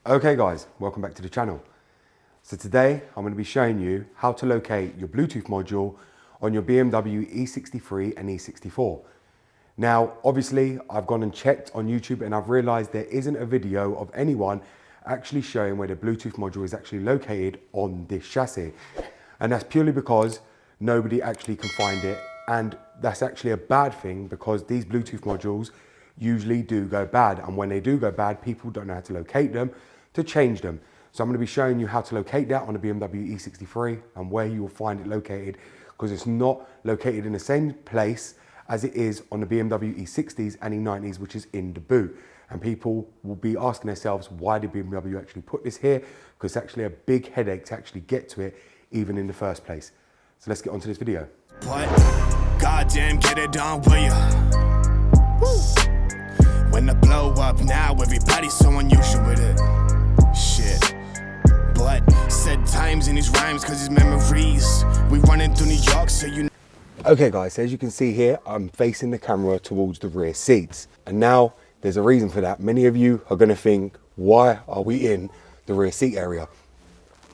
Okay guys, welcome back to the channel. So today I'm going to be showing you how to locate your Bluetooth module on your BMW E63 and E64. Now obviously I've gone and checked on YouTube and I've realized there isn't a video of anyone actually showing where the Bluetooth module is actually located on this chassis. And that's purely because nobody actually can find it, and that's actually a bad thing because these Bluetooth modules usually do go bad, and when they do go bad, people don't know how to locate them to change them. So I'm going to be showing you how to locate that on the BMW E63 and where you will find it located, because it's not located in the same place as it is on the BMW E60s and E90s, which is in the boot. And people will be asking themselves, why did BMW actually put this here? Because it's actually a big headache to actually get to it, even in the first place. So let's get on to this video. What? Goddamn, get it done, will ya? Woo. When the blow up now, everybody's so unusual with it. Shit. But said times in his rhymes, cause his memories. We running through New York, so you know. Okay guys, so as you can see here, I'm facing the camera towards the rear seats. And now there's a reason for that. Many of you are gonna think, why are we in the rear seat area?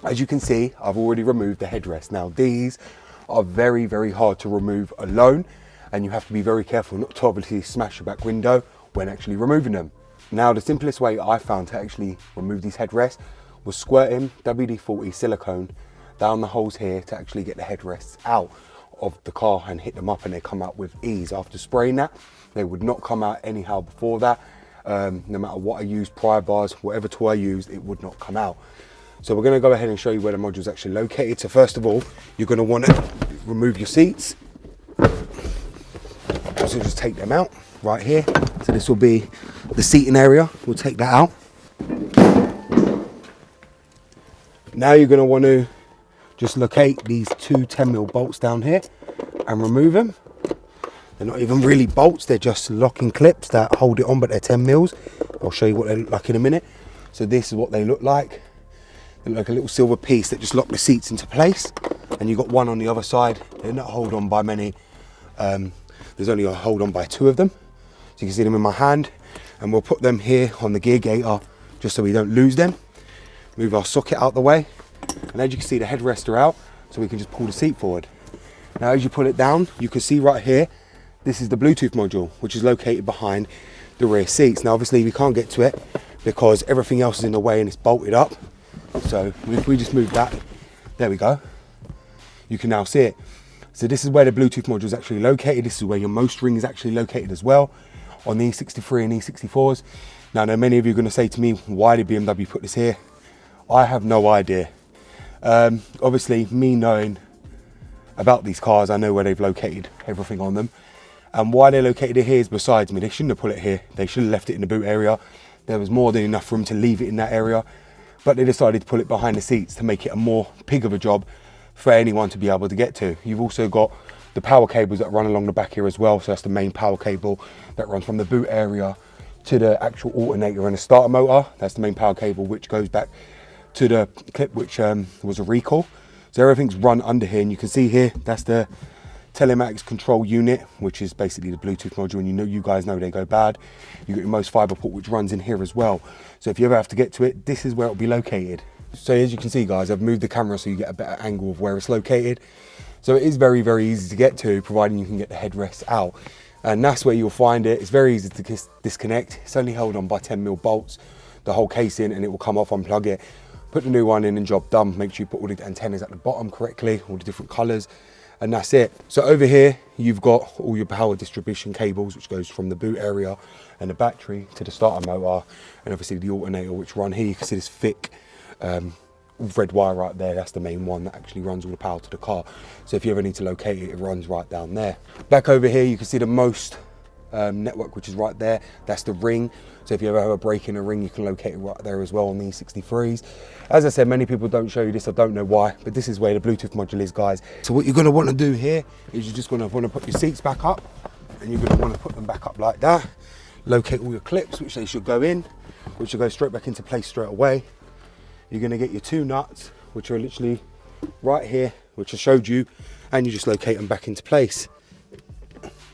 As you can see, I've already removed the headrest. Now these are very, very hard to remove alone, and you have to be very careful not to obviously smash your back window when actually removing them. Now the simplest way I found to actually remove these headrests was squirting WD-40 silicone down the holes here to actually get the headrests out of the car and hit them up, and they come out with ease. After spraying that, they would not come out anyhow before that. No matter what I used, pry bars, whatever tool I used, it would not come out. So we're going to go ahead and show you where the module is actually located. So first of all, you're going to want to remove your seats. So just take them out right here. So this will be the seating area. We'll take that out. Now you're going to want to just locate these two 10mm bolts down here and remove them. They're not even really bolts, they're just locking clips that hold it on, but they're 10mm. I'll show you what they look like in a minute. So this is what they look like. They look like a little silver piece that just lock the seats into place. And you've got one on the other side. They're not hold on by many. There's only a hold on by two of them. So you can see them in my hand. And we'll put them here on the gear gator just so we don't lose them. Move our socket out the way. And as you can see, the headrests are out, so we can just pull the seat forward. Now as you pull it down, you can see right here, this is the Bluetooth module, which is located behind the rear seats. Now obviously we can't get to it because everything else is in the way and it's bolted up. So if we just move that, there we go. You can now see it. So this is where the Bluetooth module is actually located. This is where your most ring is actually located as well, on the E63 and E64s. Now I know many of you are going to say to me, why did BMW put this here? I have no idea. Obviously, me knowing about these cars, I know where they've located everything on them. And why they located it here is besides me. They shouldn't have put it here. They should have left it in the boot area. There was more than enough room to leave it in that area. But they decided to pull it behind the seats to make it a more pig of a job for anyone to be able to get to. You've also got the power cables that run along the back here as well. So that's the main power cable that runs from the boot area to the actual alternator and the starter motor. That's the main power cable which goes back to the clip which was a recall. So everything's run under here, and you can see here that's the telematics control unit, which is basically the Bluetooth module, and you guys know they go bad. You got your most fiber port which runs in here as well. So if you ever have to get to it, this is where it'll be located. So as you can see guys, I've moved the camera so you get a better angle of where it's located. So it is very, very easy to get to, providing you can get the headrests out. And that's where you'll find it. It's very easy to disconnect. It's only held on by 10mm bolts, the whole case in, and it will come off, unplug it. Put the new one in and job done. Make sure you put all the antennas at the bottom correctly, all the different colors, and that's it. So over here, you've got all your power distribution cables, which goes from the boot area and the battery to the starter motor, and obviously the alternator, which run here. You can see this thick red wire right there. That's the main one that actually runs all the power to the car. So if you ever need to locate it, it runs right down there. Back over here, you can see the most network, which is right there. That's the ring. So if you ever have a break in a ring, you can locate it right there as well on the E63s. As I said, many people don't show you this. I don't know why, but this is where the Bluetooth module is, guys. So what you're going to want to do here is you're just going to want to put your seats back up, and you're going to want to put them back up like that. Locate all your clips, which they should go in, which will go straight back into place straight away. You're going to get your two nuts, which are literally right here, which I showed you, and you just locate them back into place.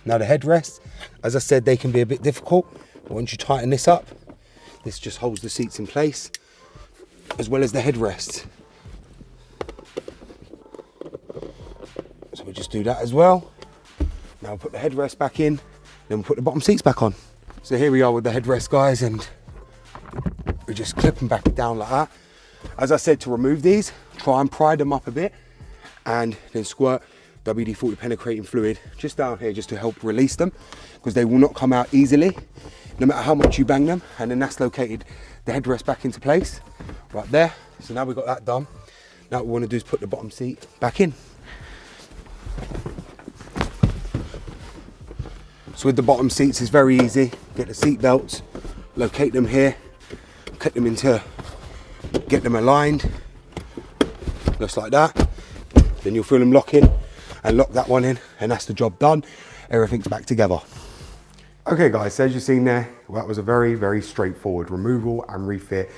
Now the headrests, as I said, they can be a bit difficult, but once you tighten this up, this just holds the seats in place. as well as the headrest. So we'll just do that as well. Now we'll put the headrest back in, then we'll put the bottom seats back on. So here we are with the headrest, guys, and we just clip them back down like that. As I said, to remove these, try and pry them up a bit and then squirt WD-40 penetrating fluid just down here just to help release them, because they will not come out easily no matter how much you bang them. And then that's located the headrest back into place right there. So now we've got that done. Now what we want to do is put the bottom seat back in. So with the bottom seats, it's very easy. Get the seat belts, locate them here, cut them into, get them aligned, just like that. Then you'll feel them lock in and lock that one in, and that's the job done. Everything's back together. Okay guys, so as you've seen there, that was a very, very straightforward removal and refit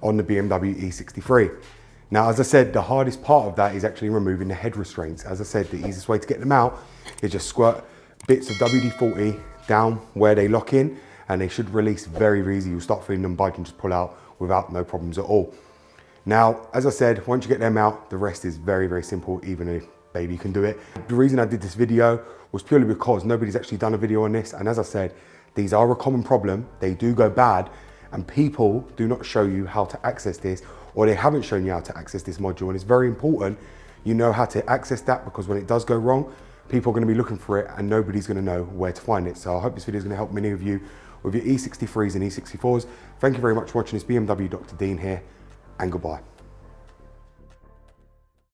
on the BMW E63. Now, as I said, the hardest part of that is actually removing the head restraints. As I said, the easiest way to get them out is just squirt bits of WD-40 down where they lock in, and they should release very, very easy. You'll start feeling them bite and just pull out without no problems at all. Now, as I said, once you get them out, the rest is very, very simple, even if baby can do it. The reason I did this video was purely because nobody's actually done a video on this. And as I said, these are a common problem. They do go bad, and people do not show you how to access this, or they haven't shown you how to access this module. And it's very important you know how to access that, because when it does go wrong, people are going to be looking for it and nobody's going to know where to find it. So I hope this video is going to help many of you with your E63s and E64s. Thank you very much for watching. This BMW Dr. Dean here, and goodbye.